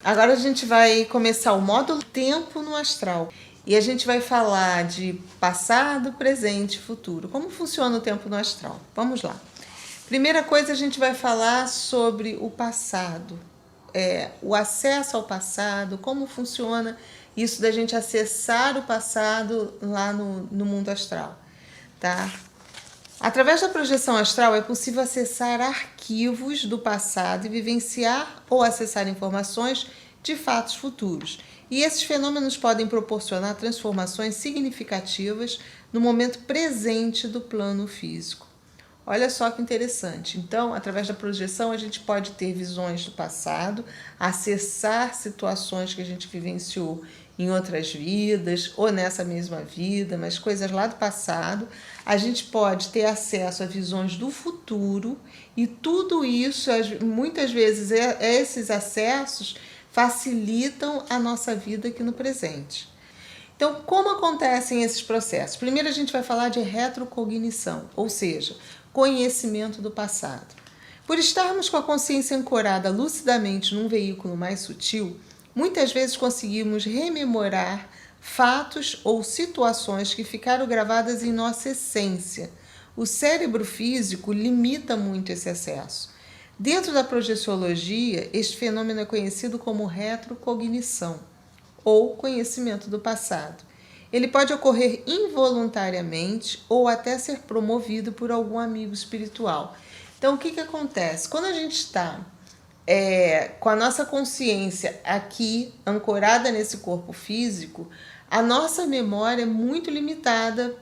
Agora a gente vai começar o módulo Tempo no Astral. E a gente vai falar de passado, presente e futuro. Como funciona o tempo no astral? Vamos lá. Primeira coisa, a gente vai falar sobre o passado. O acesso ao passado, como funciona isso da gente acessar o passado lá no mundo astral, tá? Através da projeção astral é possível acessar arquivos do passado e vivenciar ou acessar informações de fatos futuros. E esses fenômenos podem proporcionar transformações significativas no momento presente do plano físico. Olha só que interessante. Então, através da projeção, a gente pode ter visões do passado, acessar situações que a gente vivenciou em outras vidas ou nessa mesma vida, mas coisas lá do passado. A gente pode ter acesso a visões do futuro e tudo isso, muitas vezes, esses acessos facilitam a nossa vida aqui no presente. Então, como acontecem esses processos? Primeiro a gente vai falar de retrocognição, ou seja, conhecimento do passado. Por estarmos com a consciência ancorada lucidamente num veículo mais sutil, muitas vezes conseguimos rememorar fatos ou situações que ficaram gravadas em nossa essência. O cérebro físico limita muito esse acesso. Dentro da projeciologia, este fenômeno é conhecido como retrocognição, ou conhecimento do passado. Ele pode ocorrer involuntariamente ou até ser promovido por algum amigo espiritual. Então, o que acontece? Quando a gente está com a nossa consciência aqui, ancorada nesse corpo físico, a nossa memória é muito limitada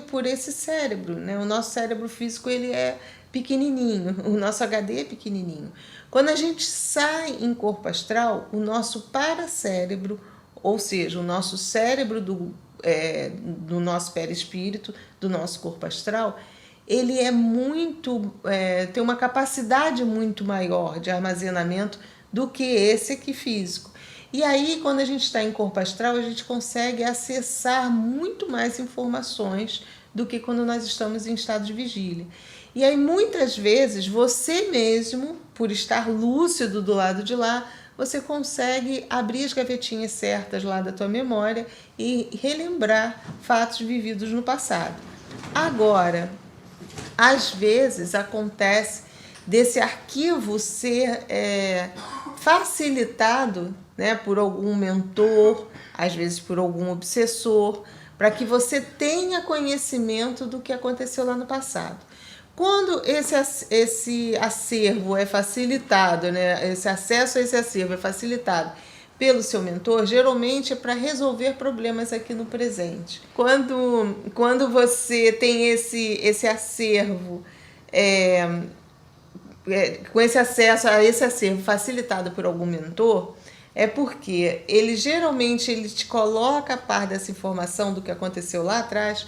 por esse cérebro, né? O nosso cérebro físico ele é pequenininho, o nosso HD é pequenininho. Quando a gente sai em corpo astral, o nosso paracérebro, ou seja, o nosso cérebro do nosso perispírito, do nosso corpo astral, ele é tem uma capacidade muito maior de armazenamento do que esse aqui físico. E aí, quando a gente está em corpo astral, a gente consegue acessar muito mais informações do que quando nós estamos em estado de vigília. E aí, muitas vezes, você mesmo, por estar lúcido do lado de lá, você consegue abrir as gavetinhas certas lá da tua memória e relembrar fatos vividos no passado. Agora, às vezes acontece desse arquivo ser facilitado, né, por algum mentor, às vezes por algum obsessor, para que você tenha conhecimento do que aconteceu lá no passado. Quando esse acervo é facilitado, né, esse acesso a esse acervo é facilitado pelo seu mentor, geralmente é para resolver problemas aqui no presente. Quando você tem esse acervo, com esse acesso a esse acervo facilitado por algum mentor, é porque ele te coloca a par dessa informação do que aconteceu lá atrás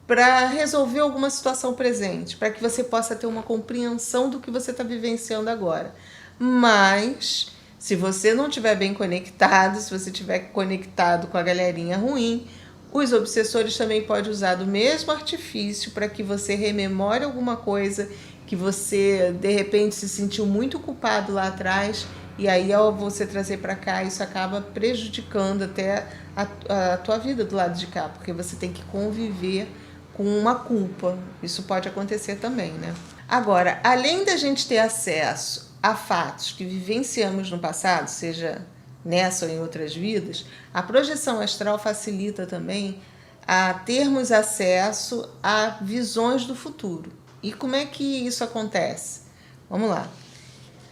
para resolver alguma situação presente, para que você possa ter uma compreensão do que você está vivenciando agora. Mas, se você não estiver bem conectado, se você estiver conectado com a galerinha ruim, os obsessores também podem usar do mesmo artifício para que você rememore alguma coisa que você, de repente, se sentiu muito culpado lá atrás, e aí, ao você trazer para cá, isso acaba prejudicando até a tua vida do lado de cá, porque você tem que conviver com uma culpa. Isso pode acontecer também, né? Agora, além da gente ter acesso a fatos que vivenciamos no passado, seja nessa ou em outras vidas, a projeção astral facilita também a termos acesso a visões do futuro. E como é que isso acontece? Vamos lá.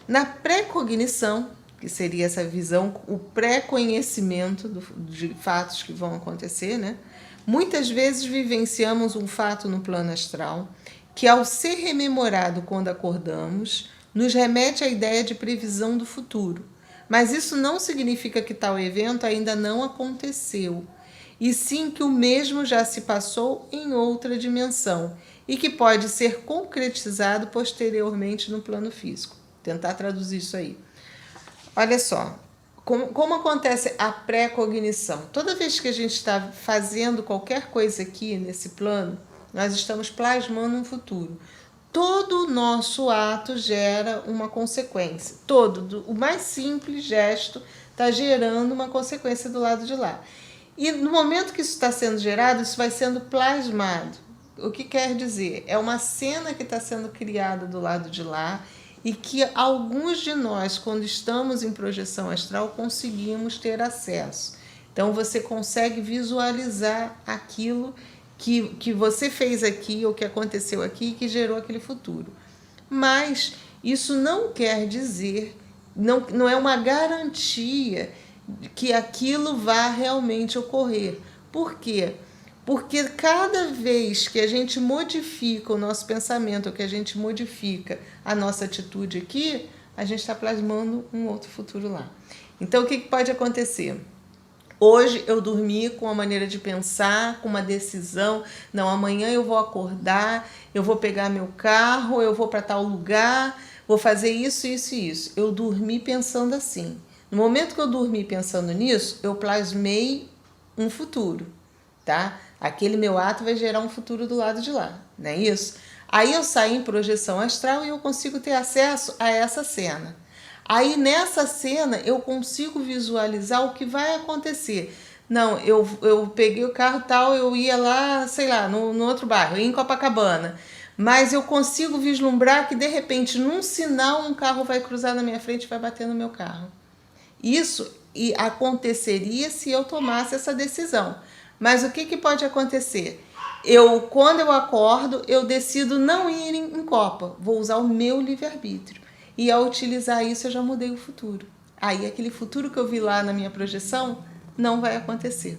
Na pré-cognição, que seria essa visão, o pré-conhecimento de fatos que vão acontecer, né? Muitas vezes vivenciamos um fato no plano astral que, ao ser rememorado quando acordamos, nos remete à ideia de previsão do futuro. Mas isso não significa que tal evento ainda não aconteceu, e sim que o mesmo já se passou em outra dimensão e que pode ser concretizado posteriormente no plano físico. Tentar traduzir isso aí. Olha só, como acontece a pré-cognição? Toda vez que a gente está fazendo qualquer coisa aqui nesse plano, nós estamos plasmando um futuro. todo o nosso ato gera uma consequência. Todo, o mais simples gesto está gerando uma consequência do lado de lá. E no momento que isso está sendo gerado, isso vai sendo plasmado. O que quer dizer? É uma cena que está sendo criada do lado de lá e que alguns de nós, quando estamos em projeção astral, conseguimos ter acesso. Então você consegue visualizar aquilo que você fez aqui ou que aconteceu aqui e que gerou aquele futuro. Mas isso não quer dizer, não é uma garantia que aquilo vá realmente ocorrer. Por quê? Porque cada vez que a gente modifica o nosso pensamento, ou que a gente modifica a nossa atitude aqui, a gente está plasmando um outro futuro lá. Então, o que pode acontecer? Hoje eu dormi com uma maneira de pensar, com uma decisão. Não, amanhã eu vou acordar, eu vou pegar meu carro, eu vou para tal lugar, vou fazer isso, isso e isso. Eu dormi pensando assim. No momento que eu dormi pensando nisso, eu plasmei um futuro, tá? Aquele meu ato vai gerar um futuro do lado de lá, não é isso? Aí eu saio em projeção astral e eu consigo ter acesso a essa cena. Aí nessa cena eu consigo visualizar o que vai acontecer. Não, eu peguei o carro tal, eu ia lá, sei lá, no outro bairro, em Copacabana. Mas eu consigo vislumbrar que de repente, num sinal, um carro vai cruzar na minha frente e vai bater no meu carro. Isso aconteceria se eu tomasse essa decisão. Mas o que pode acontecer? Quando eu acordo, eu decido não ir em Copa. Vou usar o meu livre-arbítrio. E ao utilizar isso, eu já mudei o futuro. Aí aquele futuro que eu vi lá na minha projeção não vai acontecer.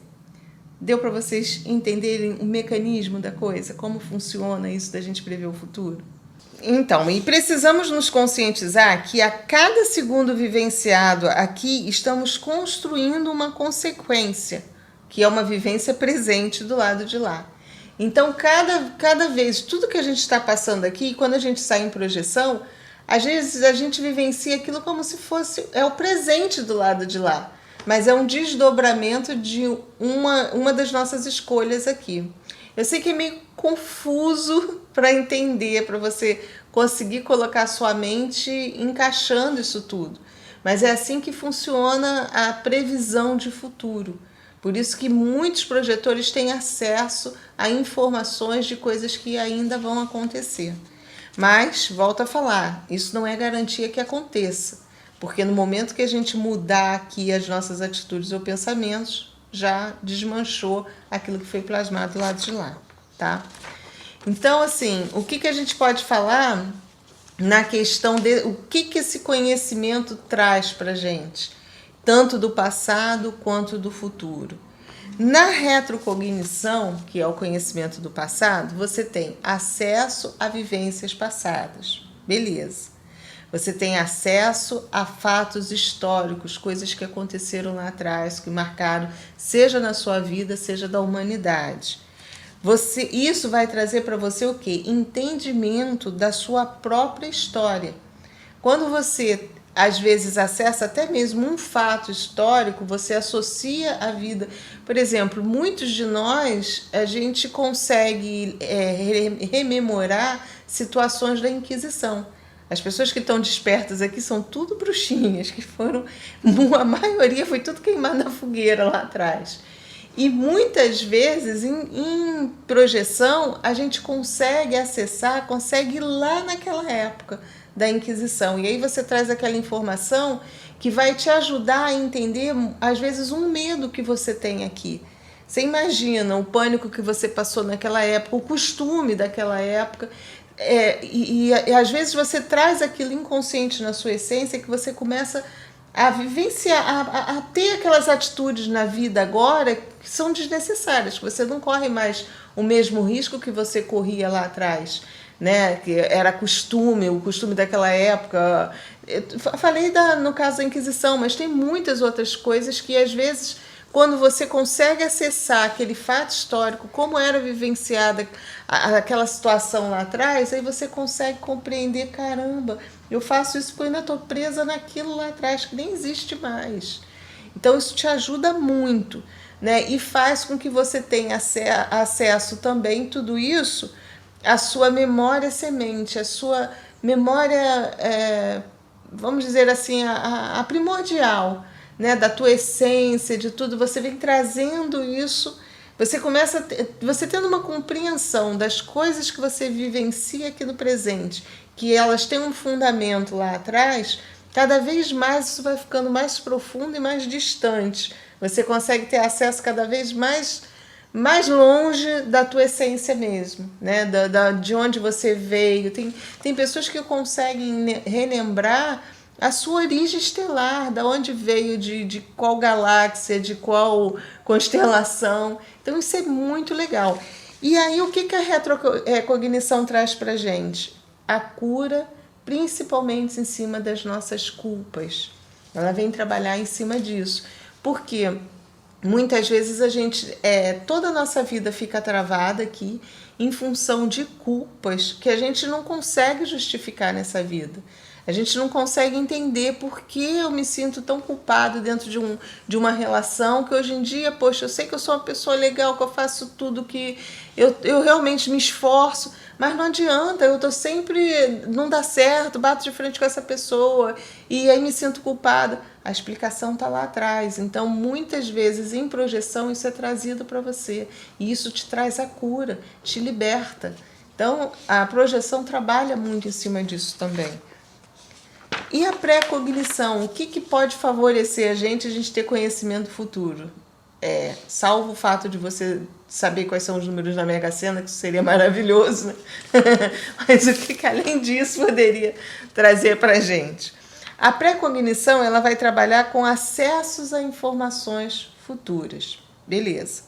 Deu para vocês entenderem o mecanismo da coisa? Como funciona isso da gente prever o futuro? Então, e precisamos nos conscientizar que a cada segundo vivenciado aqui, estamos construindo uma consequência, que é uma vivência presente do lado de lá. Então, cada vez, tudo que a gente está passando aqui, quando a gente sai em projeção, às vezes a gente vivencia aquilo como se fosse o presente do lado de lá, mas é um desdobramento de uma das nossas escolhas aqui. Eu sei que é meio confuso para entender, para você conseguir colocar sua mente encaixando isso tudo, mas é assim que funciona a previsão de futuro. Por isso que muitos projetores têm acesso a informações de coisas que ainda vão acontecer. Mas, volto a falar, isso não é garantia que aconteça, porque no momento que a gente mudar aqui as nossas atitudes ou pensamentos, já desmanchou aquilo que foi plasmado do lado de lá, tá? Então, assim, o que a gente pode falar na questão de o que esse conhecimento traz pra gente, tanto do passado quanto do futuro? Na retrocognição, que é o conhecimento do passado, você tem acesso a vivências passadas. Beleza. Você tem acesso a fatos históricos, coisas que aconteceram lá atrás, que marcaram, seja na sua vida, seja da humanidade. Isso vai trazer para você o quê? Entendimento da sua própria história. Quando você às vezes acessa até mesmo um fato histórico, você associa a vida. Por exemplo, muitos de nós, a gente consegue rememorar situações da Inquisição. As pessoas que estão despertas aqui são tudo bruxinhas, que foram, a maioria foi tudo queimado na fogueira lá atrás. E muitas vezes, em projeção, a gente consegue acessar, consegue ir lá naquela época da Inquisição. E aí você traz aquela informação que vai te ajudar a entender, às vezes, um medo que você tem aqui. Você imagina o pânico que você passou naquela época, o costume daquela época. E às vezes você traz aquilo inconsciente na sua essência, que você começa a vivenciar, a ter aquelas atitudes na vida agora que são desnecessárias, que você não corre mais o mesmo risco que você corria lá atrás, né? Que era o costume daquela época. Eu falei no caso da Inquisição, mas tem muitas outras coisas que às vezes, quando você consegue acessar aquele fato histórico, como era vivenciada aquela situação lá atrás, aí você consegue compreender, caramba, eu faço isso porque eu ainda estou presa naquilo lá atrás, que nem existe mais. Então isso te ajuda muito, né? E faz com que você tenha acesso também tudo isso a sua memória semente, a sua memória, vamos dizer assim, a primordial, né, da tua essência, de tudo. Você vem trazendo isso, você tendo uma compreensão das coisas que você vivencia aqui no presente, que elas têm um fundamento lá atrás. Cada vez mais isso vai ficando mais profundo e mais distante. Você consegue ter acesso cada vez mais longe da tua essência mesmo, né? De onde você veio. Tem pessoas que conseguem relembrar a sua origem estelar, da onde veio, de qual galáxia, de qual constelação. Então isso é muito legal. E aí o que a retrocognição traz pra gente? A cura, principalmente em cima das nossas culpas. Ela vem trabalhar em cima disso. Porque muitas vezes toda a nossa vida fica travada aqui em função de culpas que a gente não consegue justificar nessa vida. A gente não consegue entender por que eu me sinto tão culpado dentro de uma relação que hoje em dia, poxa, eu sei que eu sou uma pessoa legal, que eu faço tudo, que eu realmente me esforço, mas não adianta, eu tô sempre, não dá certo, bato de frente com essa pessoa e aí me sinto culpada. A explicação está lá atrás. Então, muitas vezes, em projeção, isso é trazido para você. E isso te traz a cura, te liberta. Então, a projeção trabalha muito em cima disso também. E a pré-cognição? O que pode favorecer a gente ter conhecimento futuro? Salvo o fato de você saber quais são os números da Mega Sena, que isso seria maravilhoso, né? Mas o que além disso poderia trazer para a gente? A pré-cognição, ela vai trabalhar com acessos a informações futuras. Beleza.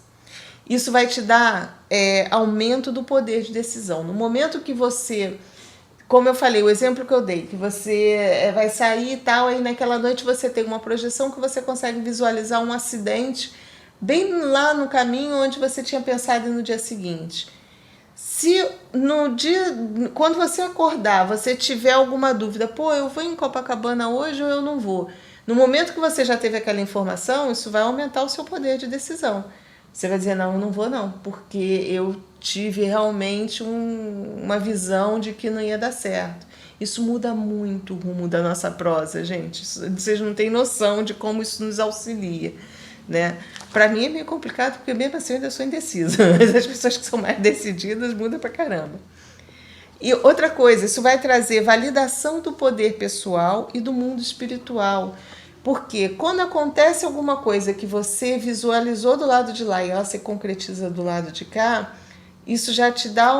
Isso vai te dar aumento do poder de decisão. No momento que você, como eu falei, o exemplo que eu dei, que você vai sair e tal, aí naquela noite você tem uma projeção que você consegue visualizar um acidente bem lá no caminho onde você tinha pensado no dia seguinte. Se no dia, quando você acordar, você tiver alguma dúvida, eu vou em Copacabana hoje ou eu não vou? No momento que você já teve aquela informação, isso vai aumentar o seu poder de decisão. Você vai dizer, não, eu não vou não, porque eu tive realmente uma visão de que não ia dar certo. Isso muda muito o rumo da nossa prosa, gente. Vocês não têm noção de como isso nos auxilia, né? Para mim é meio complicado, porque mesmo assim eu ainda sou indecisa. Mas as pessoas que são mais decididas mudam pra caramba. E outra coisa, isso vai trazer validação do poder pessoal e do mundo espiritual. Porque quando acontece alguma coisa que você visualizou do lado de lá e ela se concretiza do lado de cá, isso já te dá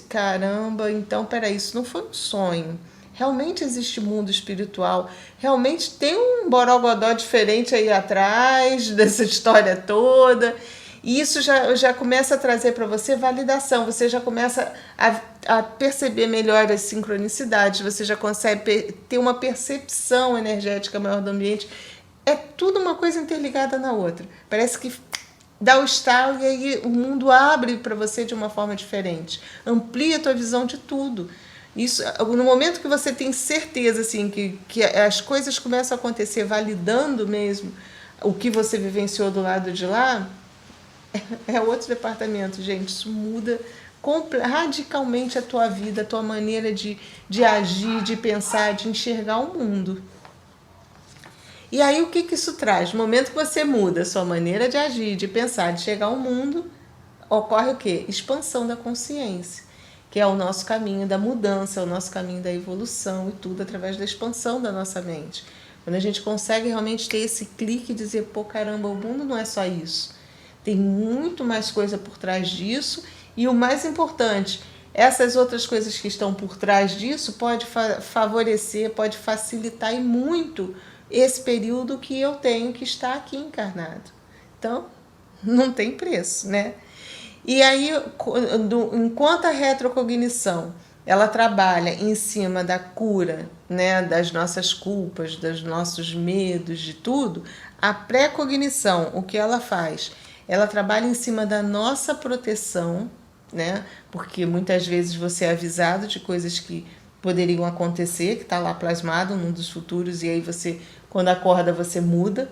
caramba, então peraí, isso não foi um sonho. Realmente existe mundo espiritual, realmente tem um borogodó diferente aí atrás dessa história toda. E isso já começa a trazer para você validação, você já começa a perceber melhor as sincronicidades, você já consegue ter uma percepção energética maior do ambiente. É tudo uma coisa interligada na outra. Parece que dá o estalo e aí o mundo abre para você de uma forma diferente. Amplia a tua visão de tudo. Isso, no momento que você tem certeza assim, que as coisas começam a acontecer validando mesmo o que você vivenciou do lado de lá, é outro departamento, gente. Isso muda radicalmente a tua vida, a tua maneira de agir, de pensar, de enxergar o mundo. E aí o que isso traz? No momento que você muda a sua maneira de agir, de pensar, de chegar ao mundo, ocorre o quê? Expansão da consciência, que é o nosso caminho da mudança, é o nosso caminho da evolução e tudo através da expansão da nossa mente. Quando a gente consegue realmente ter esse clique e dizer, caramba, o mundo não é só isso. Tem muito mais coisa por trás disso e o mais importante, essas outras coisas que estão por trás disso pode favorecer, pode facilitar e muito esse período que eu tenho que estar aqui encarnado. Então, não tem preço, né? E aí, enquanto a retrocognição ela trabalha em cima da cura, né, das nossas culpas, dos nossos medos, de tudo, a pré-cognição, o que ela faz? Ela trabalha em cima da nossa proteção, né? Porque muitas vezes você é avisado de coisas que poderiam acontecer, que está lá plasmado num dos futuros, e aí você, quando acorda, você muda,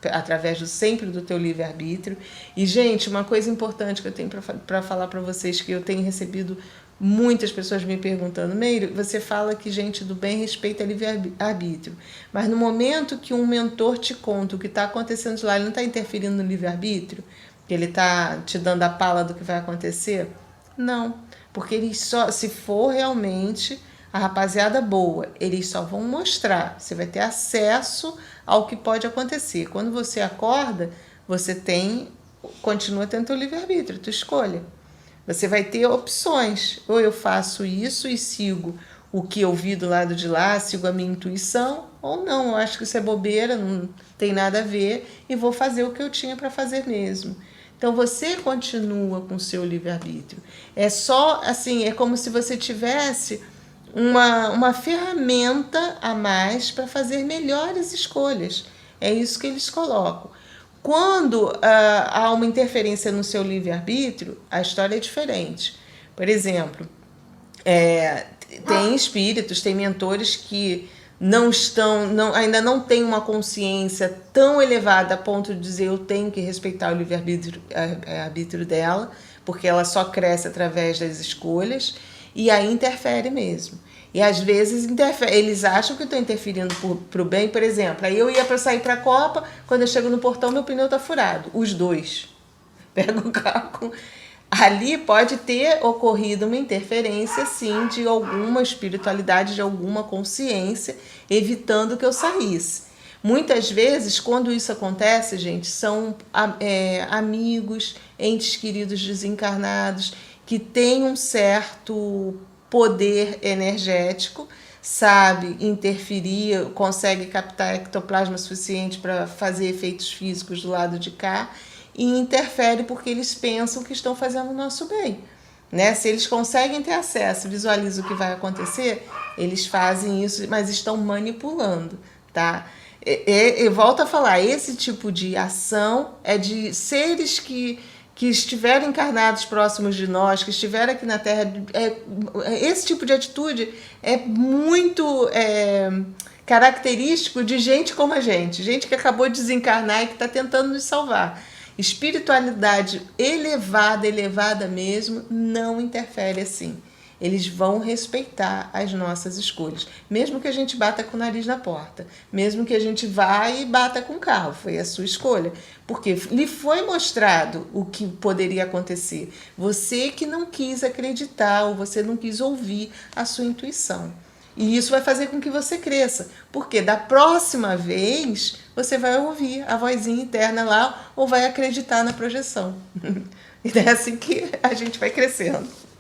através sempre do teu livre-arbítrio. E, gente, uma coisa importante que eu tenho para falar para vocês, que eu tenho recebido muitas pessoas me perguntando: Meire, você fala que gente do bem respeita livre-arbítrio, mas no momento que um mentor te conta o que está acontecendo lá, ele não está interferindo no livre-arbítrio? Que ele está te dando a pala do que vai acontecer? Não, porque eles só, se for realmente a rapaziada boa, eles só vão mostrar, você vai ter acesso ao que pode acontecer. Quando você acorda, você continua tendo o livre-arbítrio, tua escolha. Você vai ter opções, ou eu faço isso e sigo o que eu vi do lado de lá, sigo a minha intuição, ou não, eu acho que isso é bobeira, não tem nada a ver, e vou fazer o que eu tinha para fazer mesmo. Então você continua com o seu livre-arbítrio. É só assim, é como se você tivesse uma ferramenta a mais para fazer melhores escolhas. É isso que eles colocam. Quando há uma interferência no seu livre-arbítrio, a história é diferente. Por exemplo, tem espíritos, tem mentores que ainda não têm uma consciência tão elevada a ponto de dizer eu tenho que respeitar o livre-arbítrio dela, porque ela só cresce através das escolhas, e aí interfere mesmo. E às vezes eles acham que eu estou interferindo para o bem. Por exemplo, aí eu ia para sair para a Copa, quando eu chego no portão meu pneu está furado, os dois. Pego o carro. Ali pode ter ocorrido uma interferência, sim, de alguma espiritualidade, de alguma consciência, evitando que eu saísse. Muitas vezes, quando isso acontece, gente, são amigos, entes queridos desencarnados, que têm um certo poder energético, sabe interferir, consegue captar ectoplasma suficiente para fazer efeitos físicos do lado de cá, e interfere porque eles pensam que estão fazendo o nosso bem. Né? Se eles conseguem ter acesso, visualizam o que vai acontecer, eles fazem isso, mas estão manipulando. Tá? Eu volto a falar, esse tipo de ação é de seres que estiverem encarnados próximos de nós, que estiverem aqui na Terra. Esse tipo de atitude é muito característico de gente como a gente que acabou de desencarnar e que está tentando nos salvar. Espiritualidade elevada mesmo, não interfere assim. Eles vão respeitar as nossas escolhas, mesmo que a gente bata com o nariz na porta, mesmo que a gente vá e bata com o carro, foi a sua escolha, porque lhe foi mostrado o que poderia acontecer. Você que não quis acreditar, ou você não quis ouvir a sua intuição. E isso vai fazer com que você cresça, porque da próxima vez você vai ouvir a vozinha interna lá ou vai acreditar na projeção. E é assim que a gente vai crescendo.